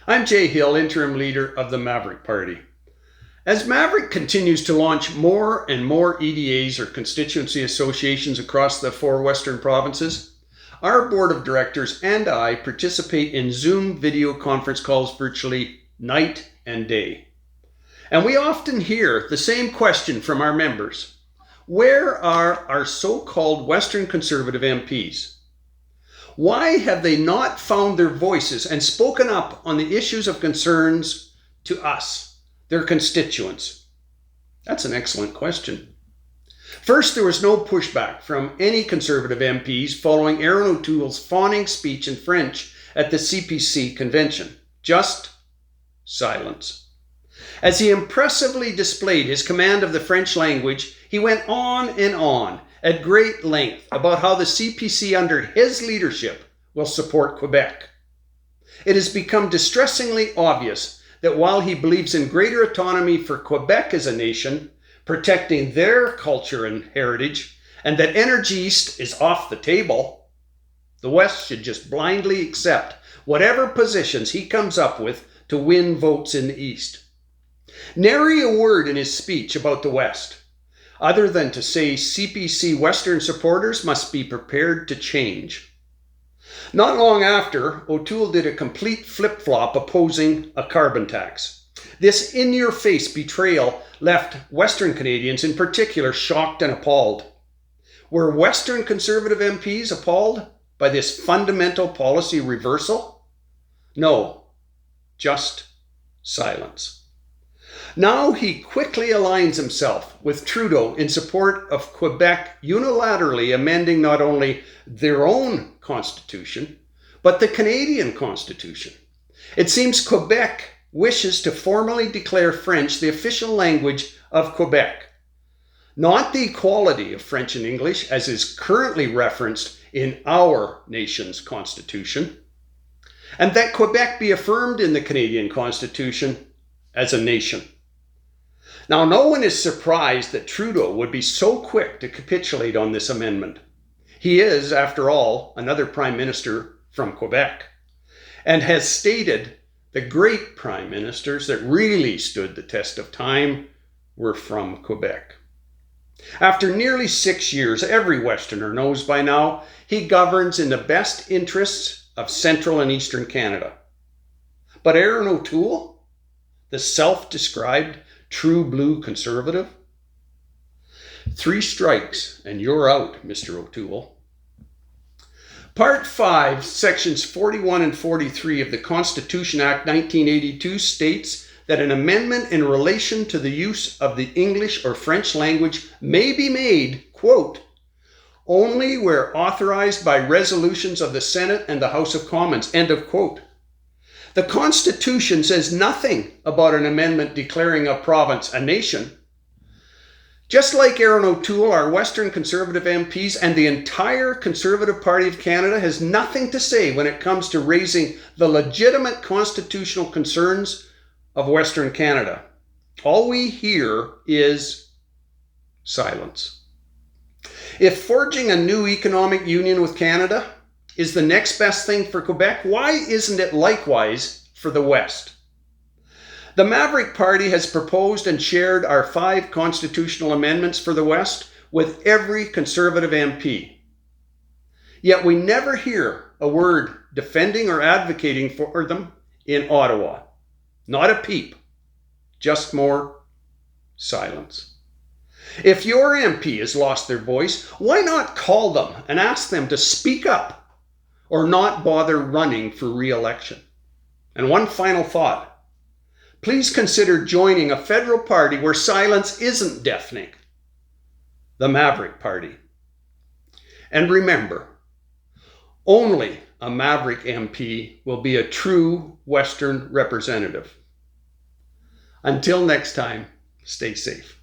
I'm Jay Hill, interim leader of the Maverick Party. As Maverick continues to launch more and more EDAs or constituency associations across the 4 Western provinces, our board of directors and I participate in Zoom video conference calls virtually night and day. And we often hear the same question from our members. Where are our so-called Western Conservative MPs? Why have they not found their voices and spoken up on the issues of concerns to us, their constituents? That's an excellent question. First, there was no pushback from any Conservative MPs following Aaron O'Toole's fawning speech in French at the CPC convention. Just silence. As he impressively displayed his command of the French language, he went on and on at great length about how the CPC under his leadership will support Quebec. It has become distressingly obvious that while he believes in greater autonomy for Quebec as a nation, protecting their culture and heritage, and that Energy East is off the table, the West should just blindly accept whatever positions he comes up with to win votes in the East. Nary a word in his speech about the West, other than to say CPC Western supporters must be prepared to change. Not long after, O'Toole did a complete flip-flop opposing a carbon tax. This in-your-face betrayal left Western Canadians in particular shocked and appalled. Were Western Conservative MPs appalled by this fundamental policy reversal? No, just silence. Now he quickly aligns himself with Trudeau in support of Quebec unilaterally amending not only their own constitution, but the Canadian Constitution. It seems Quebec wishes to formally declare French the official language of Quebec, not the equality of French and English as is currently referenced in our nation's constitution, and that Quebec be affirmed in the Canadian Constitution as a nation. Now, no one is surprised that Trudeau would be so quick to capitulate on this amendment. He is, after all, another prime minister from Quebec, and has stated the great prime ministers that really stood the test of time were from Quebec. After nearly 6 years, every Westerner knows by now he governs in the best interests of Central and Eastern Canada. But Aaron O'Toole, the self-described true blue conservative? 3 strikes and you're out, Mr. O'Toole. Part 5, sections 41 and 43 of the Constitution Act 1982 states that an amendment in relation to the use of the English or French language may be made, quote, only where authorized by resolutions of the Senate and the House of Commons, end of quote. The Constitution says nothing about an amendment declaring a province a nation. Just like Aaron O'Toole, our Western Conservative MPs and the entire Conservative Party of Canada has nothing to say when it comes to raising the legitimate constitutional concerns of Western Canada. All we hear is silence. If forging a new economic union with Canada is the next best thing for Quebec, why isn't it likewise for the West? The Maverick Party has proposed and shared our 5 constitutional amendments for the West with every Conservative MP. Yet we never hear a word defending or advocating for them in Ottawa. Not a peep, just more silence. If your MP has lost their voice, why not call them and ask them to speak up or not bother running for re-election? And one final thought. Please consider joining a federal party where silence isn't deafening. The Maverick Party. And remember, only a Maverick MP will be a true Western representative. Until next time, stay safe.